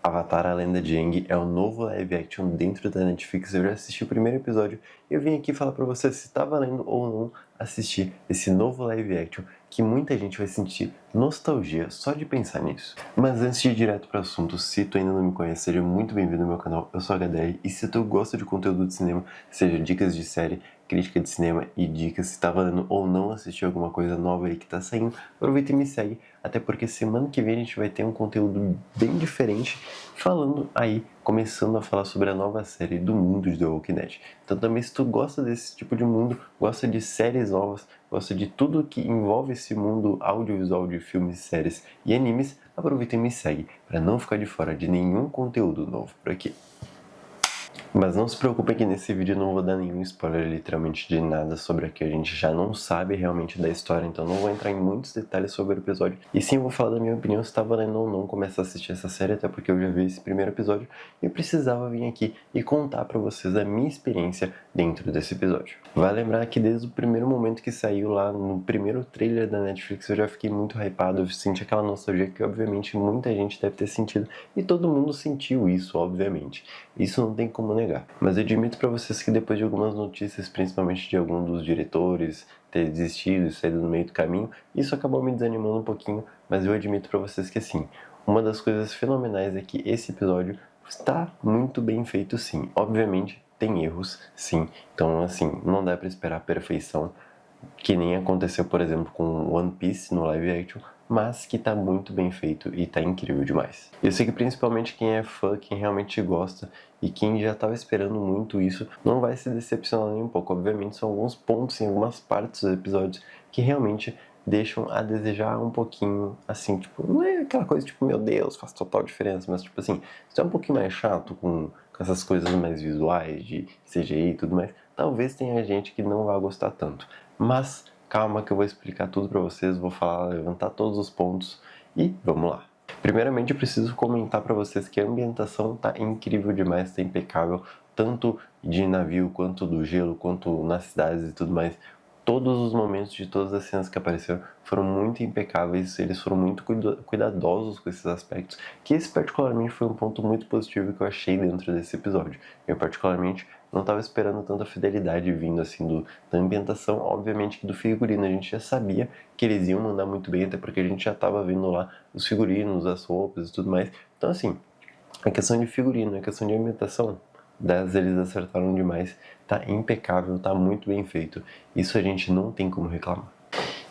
Avatar: A Lenda de Aang é o novo live action dentro da Netflix. Eu já assisti o primeiro episódio e eu vim aqui falar pra você se tá valendo ou não assistir esse novo live action, que muita gente vai sentir nostalgia só de pensar nisso. Mas antes de ir direto pro assunto, se tu ainda não me conhece, seja muito bem-vindo ao meu canal. Eu sou a HDR e se tu gosta de conteúdo de cinema, seja dicas de série, crítica de cinema e dicas se tá valendo ou não assistir alguma coisa nova aí que tá saindo, aproveita e me segue, até porque semana que vem a gente vai ter um conteúdo bem diferente, falando aí, começando a falar sobre a nova série do mundo de The Walking Dead. Então também, se tu gosta desse tipo de mundo, gosta de séries novas, gosta de tudo que envolve esse mundo audiovisual de filmes, séries e animes, aproveita e me segue para não ficar de fora de nenhum conteúdo novo por aqui. Mas não se preocupe que nesse vídeo eu não vou dar nenhum spoiler literalmente de nada sobre o que a gente já não sabe realmente da história, então não vou entrar em muitos detalhes sobre o episódio. E sim, eu vou falar da minha opinião se tá valendo ou não começar a assistir essa série, até porque eu já vi esse primeiro episódio e eu precisava vir aqui e contar pra vocês a minha experiência dentro desse episódio. Vai lembrar que desde o primeiro momento que saiu lá no primeiro trailer da Netflix eu já fiquei muito hypado, eu senti aquela nostalgia que obviamente muita gente deve ter sentido e todo mundo sentiu isso, obviamente. Isso não tem como negar. Mas eu admito pra vocês que depois de algumas notícias, principalmente de algum dos diretores ter desistido e saído no meio do caminho, isso acabou me desanimando um pouquinho, mas eu admito pra vocês que assim, uma das coisas fenomenais é que esse episódio está muito bem feito sim. Obviamente tem erros, sim. Então assim, não dá pra esperar a perfeição, que nem aconteceu, por exemplo, com One Piece no live action, mas que tá muito bem feito e tá incrível demais. Eu sei que principalmente quem é fã, quem realmente gosta e quem já tava esperando muito isso, não vai se decepcionar nem um pouco. Obviamente são alguns pontos em algumas partes dos episódios que realmente deixam a desejar um pouquinho, assim, tipo, não é aquela coisa tipo, meu Deus, faz total diferença, mas tipo assim, se é um pouquinho mais chato com essas coisas mais visuais, de CGI e tudo mais, talvez tenha gente que não vá gostar tanto. Mas calma que eu vou explicar tudo pra vocês, vou falar, levantar todos os pontos e vamos lá. Primeiramente eu preciso comentar pra vocês que a ambientação tá incrível demais, tá impecável, tanto de navio, quanto do gelo, quanto nas cidades e tudo mais. Todos os momentos de todas as cenas que apareceram foram muito impecáveis, eles foram muito cuidadosos com esses aspectos, que esse particularmente foi um ponto muito positivo que eu achei dentro desse episódio. Eu particularmente não estava esperando tanta fidelidade vindo assim da ambientação, obviamente que do figurino a gente já sabia que eles iam mandar muito bem, até porque a gente já estava vendo lá os figurinos, as roupas e tudo mais. Então assim, a questão de figurino, a questão de ambientação, eles acertaram demais, tá impecável, tá muito bem feito, isso a gente não tem como reclamar.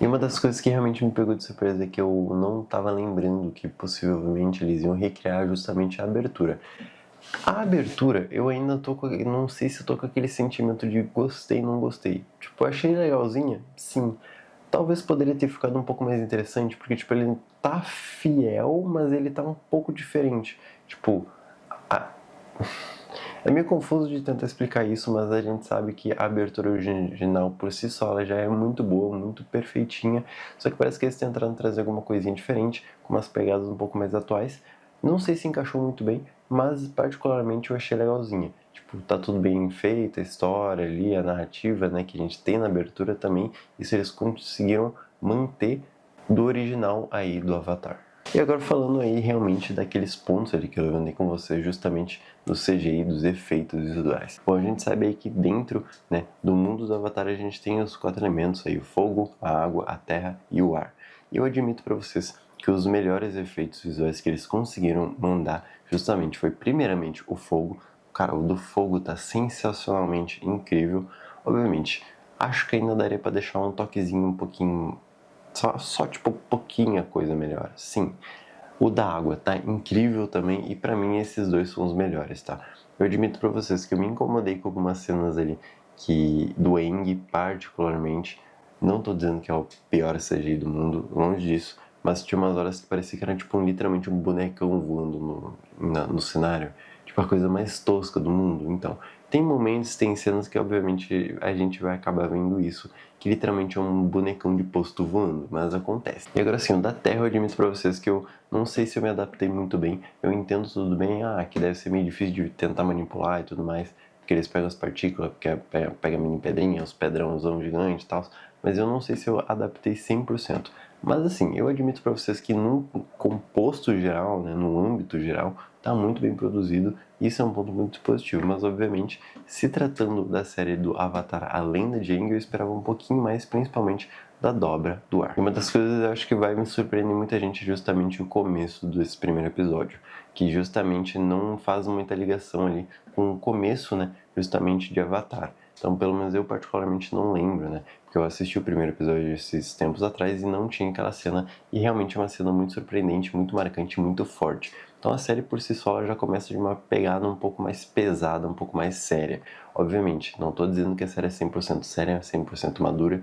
E uma das coisas que realmente me pegou de surpresa é que eu não estava lembrando que possivelmente eles iam recriar justamente a abertura. A abertura, eu ainda tô com, não sei se eu tô com aquele sentimento de gostei, não gostei. Tipo, achei legalzinha, sim. Talvez poderia ter ficado um pouco mais interessante, porque tipo, ele tá fiel, mas ele tá um pouco diferente. Tipo, a... é meio confuso de tentar explicar isso, mas a gente sabe que a abertura original por si só ela já é muito boa, muito perfeitinha, só que parece que eles tentaram trazer alguma coisinha diferente, com umas pegadas um pouco mais atuais. Não sei se encaixou muito bem, mas particularmente eu achei legalzinha. Tipo, tá tudo bem feito, a história ali, a narrativa, né, que a gente tem na abertura também, isso eles conseguiram manter do original aí do Avatar. E agora falando aí realmente daqueles pontos ali que eu levantei com você, justamente do CGI, dos efeitos visuais. Bom, a gente sabe aí que dentro, né, do mundo do Avatar a gente tem os 4 elementos aí, o fogo, a água, a terra e o ar. E eu admito para vocês que os melhores efeitos visuais que eles conseguiram mandar justamente foi primeiramente o fogo. Cara, o do fogo tá sensacionalmente incrível. Obviamente, acho que ainda daria para deixar um toquezinho um pouquinho só tipo pouquinha coisa melhor. Sim. O da água tá incrível também e pra mim esses dois são os melhores, tá? Eu admito pra vocês que eu me incomodei com algumas cenas ali que do Aang particularmente, não tô dizendo que é o pior CGI do mundo, longe disso, mas tinha umas horas que parecia que era tipo literalmente um bonecão voando no cenário, tipo a coisa mais tosca do mundo. Então, tem momentos, tem cenas que obviamente a gente vai acabar vendo isso, que literalmente é um bonecão de posto voando, mas acontece. E agora sim, o da Terra eu admito pra vocês que eu não sei se eu me adaptei muito bem, eu entendo tudo bem, que deve ser meio difícil de tentar manipular e tudo mais, porque eles pegam as partículas, porque pega mini pedrinha, os pedrãozão gigante e tal, mas eu não sei se eu adaptei 100%. Mas assim, eu admito pra vocês que no composto geral, né, no âmbito geral, tá muito bem produzido, isso é um ponto muito positivo, mas obviamente, se tratando da série do Avatar A Lenda de Aang, eu esperava um pouquinho mais, principalmente da dobra do ar. E uma das coisas eu acho que vai me surpreender muita gente é justamente o começo desse primeiro episódio, que justamente não faz muita ligação ali com o começo, né, justamente de Avatar. Então, pelo menos eu particularmente não lembro, né, porque eu assisti o primeiro episódio esses tempos atrás e não tinha aquela cena, e realmente é uma cena muito surpreendente, muito marcante, muito forte. Então a série por si só já começa de uma pegada um pouco mais pesada, um pouco mais séria. Obviamente, não estou dizendo que a série é 100% séria, 100% madura,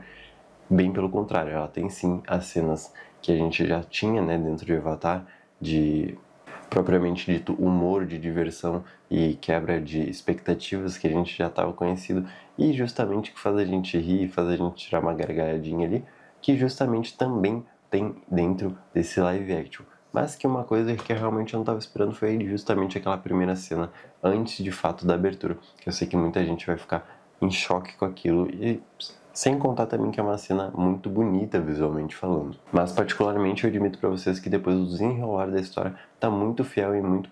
bem pelo contrário, ela tem sim as cenas que a gente já tinha, né, dentro de Avatar, de propriamente dito humor, de diversão e quebra de expectativas que a gente já estava conhecido e justamente que faz a gente rir, faz a gente tirar uma gargalhadinha ali, que justamente também tem dentro desse live action. Mas que uma coisa que eu realmente não estava esperando foi justamente aquela primeira cena antes de fato da abertura, que eu sei que muita gente vai ficar em choque com aquilo e sem contar também que é uma cena muito bonita visualmente falando. Mas particularmente eu admito para vocês que depois do desenrolar da história tá muito fiel e muito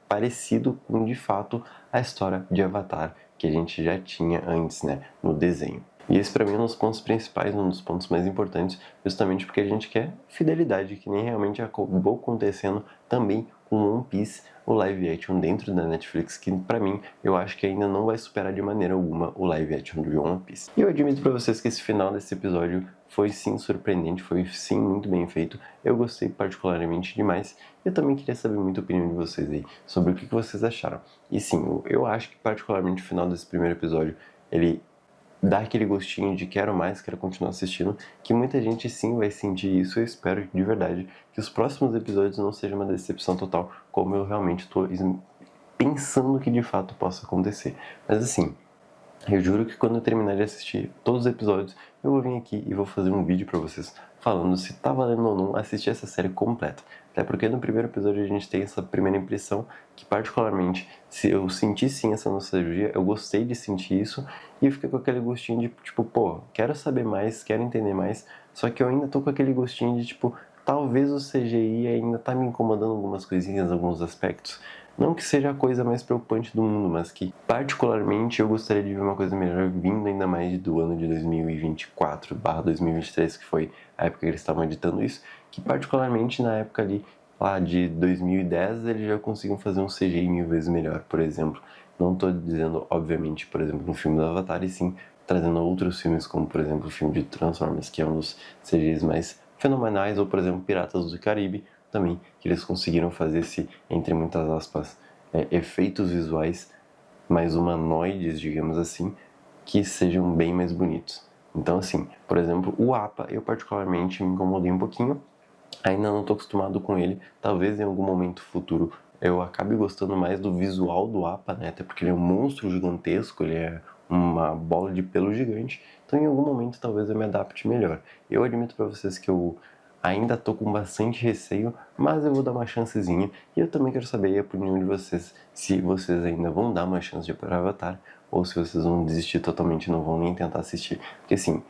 parecido com de fato a história de Avatar que a gente já tinha antes, né, no desenho. E esse para mim é um dos pontos principais, um dos pontos mais importantes, justamente porque a gente quer fidelidade, que nem realmente acabou acontecendo também com One Piece, o live action dentro da Netflix, que pra mim, eu acho que ainda não vai superar de maneira alguma o live action de One Piece. E eu admito pra vocês que esse final desse episódio foi sim surpreendente, foi sim muito bem feito, eu gostei particularmente demais, e eu também queria saber muito a opinião de vocês aí, sobre o que vocês acharam. E sim, eu acho que particularmente o final desse primeiro episódio, ele dá aquele gostinho de quero mais, quero continuar assistindo, que muita gente sim vai sentir isso. Eu espero de verdade que os próximos episódios não sejam uma decepção total, como eu realmente estou pensando que de fato possa acontecer. Mas assim, eu juro que quando eu terminar de assistir todos os episódios, eu vou vir aqui e vou fazer um vídeo pra vocês falando se tá valendo ou não assistir essa série completa. Até porque no primeiro episódio a gente tem essa primeira impressão que particularmente, se eu senti sim essa nostalgia, eu gostei de sentir isso e eu fiquei com aquele gostinho de tipo, pô, quero saber mais, quero entender mais, só que eu ainda tô com aquele gostinho de tipo, talvez o CGI ainda tá me incomodando algumas coisinhas, alguns aspectos. Não que seja a coisa mais preocupante do mundo, mas que particularmente eu gostaria de ver uma coisa melhor vindo ainda mais do ano de 2024/2023, que foi a época que eles estavam editando isso, que particularmente na época ali, lá de 2010, eles já conseguiam fazer um CGI 1000 vezes melhor, por exemplo. Não estou dizendo, obviamente, por exemplo, no filme do Avatar, e sim trazendo outros filmes, como por exemplo o filme de Transformers, que é um dos CGIs mais fenomenais, ou por exemplo Piratas do Caribe, também, que eles conseguiram fazer esse, entre muitas aspas, efeitos visuais mais humanoides, digamos assim, que sejam bem mais bonitos. Então, assim, por exemplo, o Appa, eu particularmente me incomodei um pouquinho, ainda não estou acostumado com ele, talvez em algum momento futuro eu acabe gostando mais do visual do Appa, né? Até porque ele é um monstro gigantesco, ele é uma bola de pelo gigante, então em algum momento talvez eu me adapte melhor. Eu admito para vocês que eu ainda tô com bastante receio, mas eu vou dar uma chancezinha. E eu também quero saber a opinião de vocês, se vocês ainda vão dar uma chance para Avatar, ou se vocês vão desistir totalmente e não vão nem tentar assistir. Porque assim,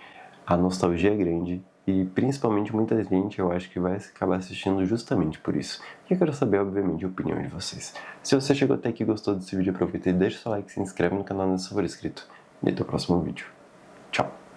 a nostalgia é grande e principalmente muita gente eu acho que vai acabar assistindo justamente por isso. E eu quero saber, obviamente, a opinião de vocês. Se você chegou até aqui e gostou desse vídeo, aproveita e deixa o seu like, se inscreve no canal se for inscrito. E até o próximo vídeo. Tchau!